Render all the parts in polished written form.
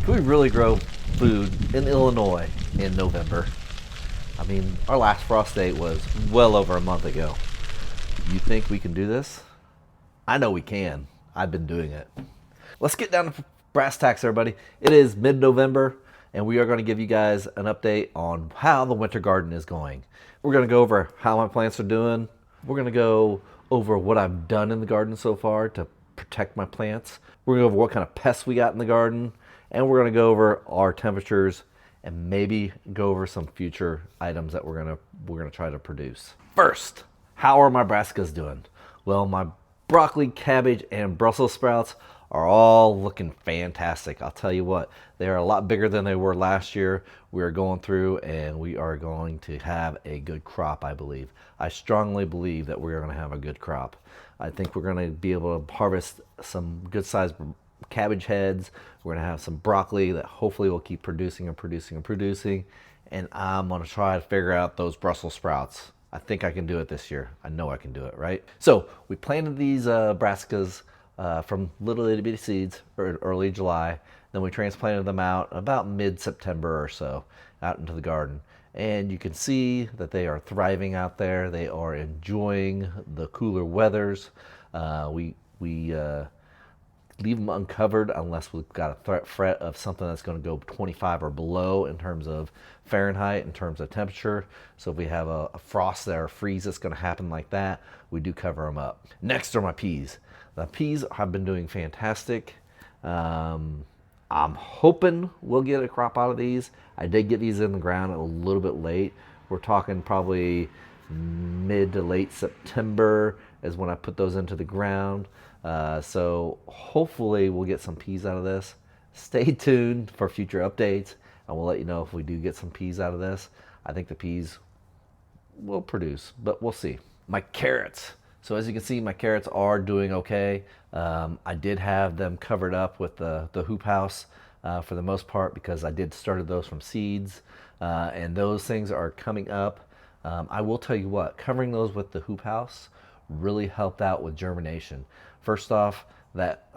Can we really grow food in Illinois in November? I mean, our last frost date was well over a month ago. You think we can do this? I know we can. I've been doing it. Let's get down to brass tacks, everybody. It is mid-November, and we are going to give you guys an update on how the winter garden is going. We're going to go over how my plants are doing. We're going to go over what I've done in the garden so far to protect my plants. We're going to go over what kind of pests we got in the garden, and we're going to go over our temperatures and maybe go over some future items that we're going to try to produce. First, how are my brassicas doing? Well, my broccoli, cabbage, and Brussels sprouts are all looking fantastic. I'll tell you what, they are a lot bigger than they were last year. We are going through and we are going to have a good crop, I believe. I strongly believe that we're going to have a good crop. I think we're going to be able to harvest some good sized cabbage heads. We're going to have some broccoli that hopefully will keep producing and producing and producing. And I'm going to try to figure out those Brussels sprouts. I think I can do it this year. I know I can do it, right? So we planted these brassicas from little itty bitty seeds early July. Then we transplanted them out about mid-September or so out into the garden. And you can see that they are thriving out there. They are enjoying the cooler weathers. We leave them uncovered unless we've got a threat of something that's going to go 25 or below in terms of Fahrenheit, in terms of temperature. So if we have a frost there, a freeze that's going to happen like that, we do cover them up. Next are my peas. The peas have been doing fantastic. I'm hoping we'll get a crop out of these. I did get these in the ground a little bit late. We're talking probably mid to late September is when I put those into the ground. So hopefully we'll get some peas out of this. Stay tuned for future updates, and we'll let you know if we do get some peas out of this. I think the peas will produce, but we'll see. My carrots. So as you can see, my carrots are doing okay. I did have them covered up with the hoop house for the most part because I did started those from seeds, and those things are coming up. I will tell you what, covering those with the hoop house really helped out with germination. First off, that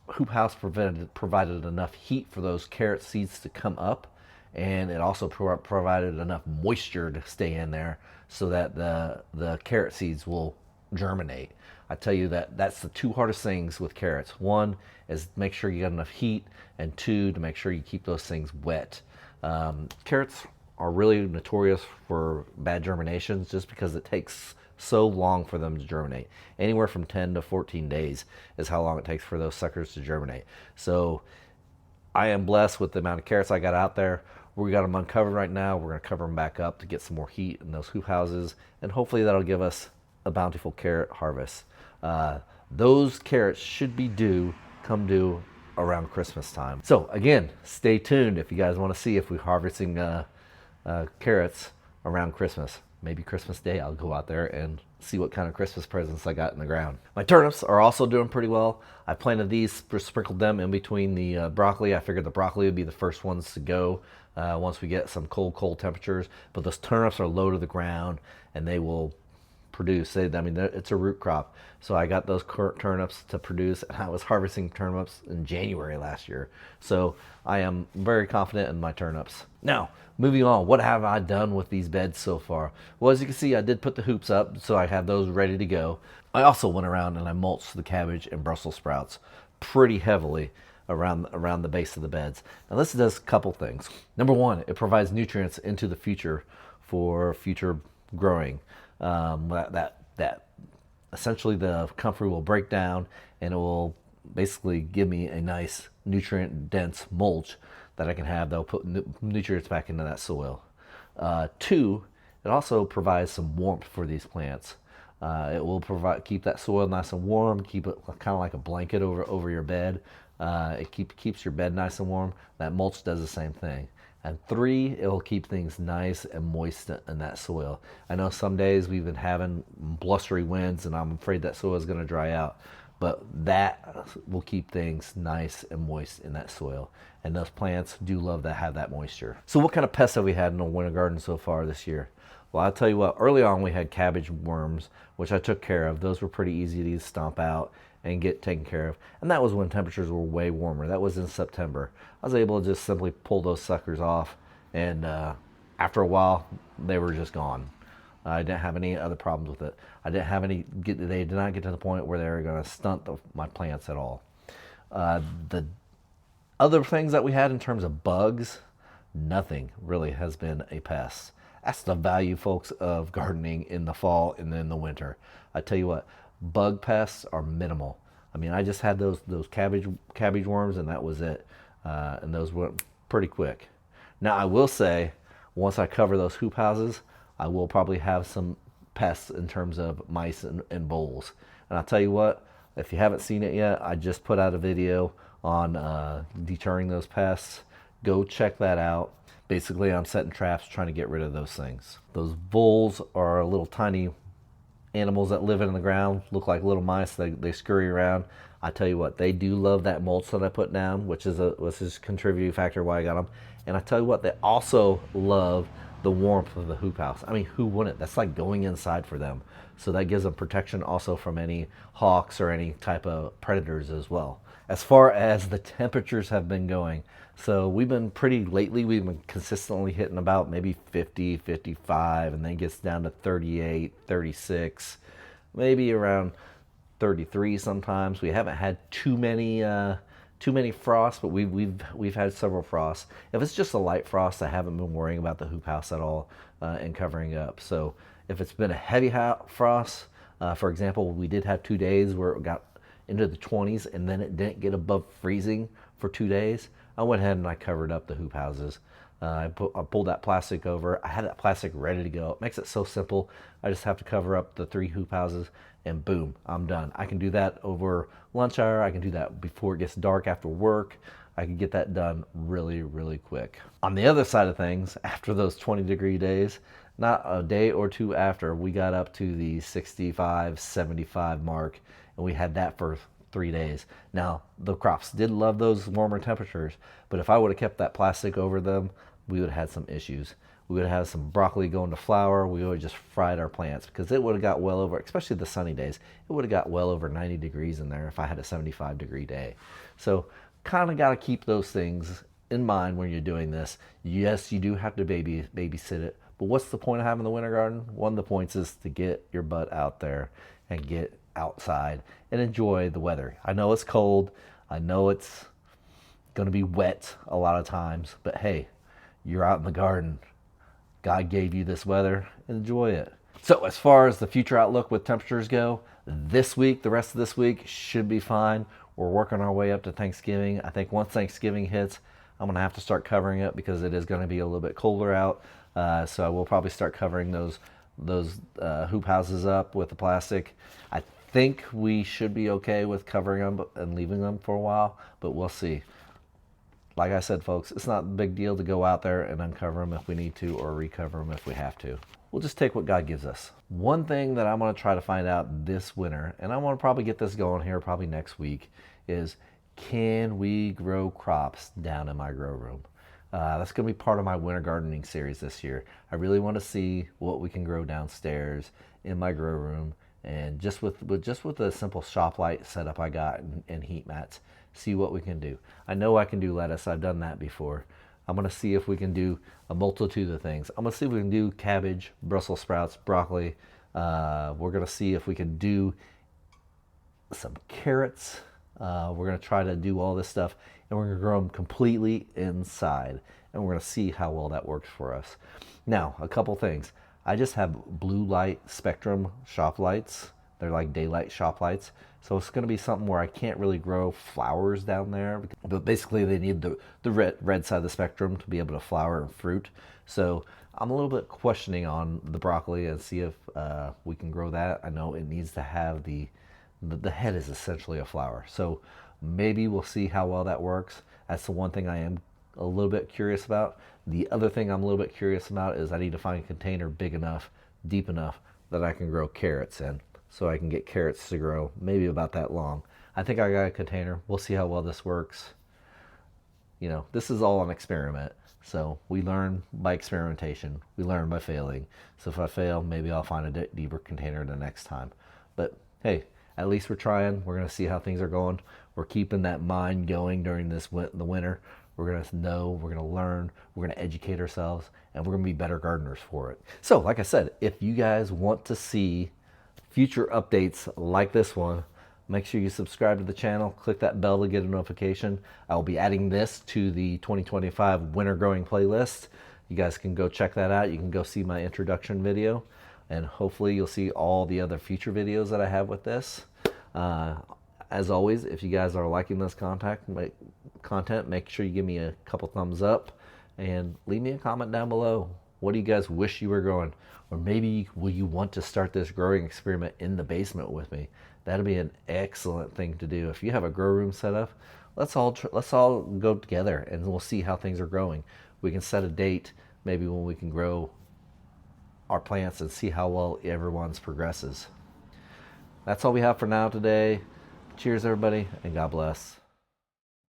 hoop house provided enough heat for those carrot seeds to come up, and it also provided enough moisture to stay in there so that the carrot seeds will germinate. I tell you that's the two hardest things with carrots. One is make sure you got enough heat, and two, to make sure you keep those things wet. Carrots are really notorious for bad germinations just because it takes so long for them to germinate. Anywhere from 10 to 14 days is how long it takes for those suckers to germinate. So I am blessed with the amount of carrots I got out there. We got them uncovered right now. We're going to cover them back up to get some more heat in those hoop houses, and hopefully that'll give us a bountiful carrot harvest. Those carrots should be due around Christmas time. So again, stay tuned if you guys want to see if we're harvesting carrots around Christmas. Maybe Christmas Day I'll go out there and see what kind of Christmas presents I got in the ground. My turnips are also doing pretty well. I planted these, sprinkled them in between the broccoli. I figured the broccoli would be the first ones to go once we get some cold temperatures. But those turnips are low to the ground and they will produce. It's a root crop. So I got those turnips to produce, and I was harvesting turnips in January last year. So I am very confident in my turnips. Now, moving on, what have I done with these beds so far? Well, as you can see, I did put the hoops up, so I have those ready to go. I also went around and I mulched the cabbage and Brussels sprouts pretty heavily around the base of the beds. Now this does a couple things. Number one, it provides nutrients into the future for future growing. That essentially the comfrey will break down and it will basically give me a nice nutrient dense mulch that I can have that'll put nutrients back into that soil. Two, it also provides some warmth for these plants. It will keep that soil nice and warm, keep it kind of like a blanket over your bed. It keeps your bed nice and warm. That mulch does the same thing. And three, it will keep things nice and moist in that soil. I know some days we've been having blustery winds and I'm afraid that soil is going to dry out, but that will keep things nice and moist in that soil. And those plants do love to have that moisture. So what kind of pests have we had in the winter garden so far this year? Well, I'll tell you what, early on we had cabbage worms, which I took care of. Those were pretty easy to stomp out. and get taken care of. And that was when temperatures were way warmer. That was in September. I was able to just simply pull those suckers off, and after a while, they were just gone. I didn't have any other problems with it. I didn't have any. They did not get to the point where they were going to stunt my plants at all. The other things that we had in terms of bugs, nothing really has been a pest. That's the value, folks, of gardening in the fall and in the winter. I tell you what, bug pests are minimal. I mean, I just had those cabbage worms, and that was it. And those went pretty quick. Now, I will say, once I cover those hoop houses, I will probably have some pests in terms of mice and voles. And I'll tell you what, if you haven't seen it yet, I just put out a video on deterring those pests. Go check that out. Basically, I'm setting traps trying to get rid of those things. Those voles are little tiny animals that live in the ground, look like little mice. They scurry around. I tell you what, they do love that mulch that I put down, which is a contributing factor why I got them. And I tell you what, they also love the warmth of the hoop house. I mean, who wouldn't? That's like going inside for them. So that gives them protection also from any hawks or any type of predators as well. As far as the temperatures have been going, so we've been lately, we've been consistently hitting about maybe 50, 55, and then gets down to 38, 36, maybe around 33 sometimes. We haven't had too many frosts, but we've had several frosts. If it's just a light frost, I haven't been worrying about the hoop house at all and covering up. So if it's been a heavy frost, for example, we did have 2 days where it got into the 20s and then it didn't get above freezing for 2 days. I went ahead and I covered up the hoop houses. I pulled that plastic over. I had that plastic ready to go. It makes it so simple. I just have to cover up the 3 hoop houses and boom, I'm done. I can do that over lunch hour. I can do that before it gets dark after work. I can get that done really, really quick. On the other side of things, after those 20-degree days, not a day or two after, we got up to the 65, 75 mark, and we had that for 3 days. Now, the crops did love those warmer temperatures, but if I would have kept that plastic over them, we would have had some issues. We would have had some broccoli going to flower. We would have just fried our plants because it would have got well over, especially the sunny days, it would have got well over 90 degrees in there if I had a 75-degree day. So kind of got to keep those things in mind when you're doing this. Yes, you do have to babysit it, but what's the point of having the winter garden? One of the points is to get your butt out there and get outside and enjoy the weather. I know it's cold. I know it's going to be wet a lot of times, but hey, you're out in the garden. God gave you this weather. Enjoy it. So as far as the future outlook with temperatures go, this week, the rest of this week should be fine. We're working our way up to Thanksgiving. I think once Thanksgiving hits, I'm going to have to start covering it because it is going to be a little bit colder out. So I will probably start covering those hoop houses up with the plastic. I think we should be okay with covering them and leaving them for a while, but we'll see. Like I said, folks, it's not a big deal to go out there and uncover them if we need to or recover them if we have to. We'll just take what God gives us. One thing that I'm going to try to find out this winter, and I want to probably get this going here probably next week, is can we grow crops down in my grow room? That's going to be part of my winter gardening series this year. I really want to see what we can grow downstairs in my grow room, and just with a simple shop light setup I got and heat mats, see what we can do. I know I can do lettuce. I've done that before. I'm going to see if we can do a multitude of things. I'm going to see if we can do cabbage, Brussels sprouts, broccoli. We're going to see if we can do some carrots. We're going to try to do all this stuff, and we're going to grow them completely inside, and we're going to see how well that works for us. Now, a couple things. I just have blue light spectrum shop lights. They're like daylight shop lights. So it's going to be something where I can't really grow flowers down there. But basically they need the red side of the spectrum to be able to flower and fruit. So I'm a little bit questioning on the broccoli and see if we can grow that. I know it needs to have the head is essentially a flower. So maybe we'll see how well that works. That's the one thing I am a little bit curious about. The other thing I'm a little bit curious about is I need to find a container big enough, deep enough that I can grow carrots in. So I can get carrots to grow maybe about that long. I think I got a container. We'll see how well this works. You know, this is all an experiment. So we learn by experimentation. We learn by failing. So if I fail, maybe I'll find a deeper container the next time. But hey, at least we're trying. We're going to see how things are going. We're keeping that mind going during the winter. We're going to know, we're going to learn, we're going to educate ourselves, and we're going to be better gardeners for it. So, like I said, if you guys want to see future updates like this one, make sure you subscribe to the channel, click that bell to get a notification. I will be adding this to the 2025 winter growing playlist. You guys can go check that out. You can go see my introduction video, and hopefully you'll see all the other future videos that I have with this. As always, if you guys are liking this content, make sure you give me a couple thumbs up and leave me a comment down below. What do you guys wish you were growing? Or maybe will you want to start this growing experiment in the basement with me? That'd be an excellent thing to do. If you have a grow room set up, let's all go together and we'll see how things are growing. We can set a date maybe when we can grow our plants and see how well everyone's progresses. That's all we have for now today. Cheers, everybody, and God bless.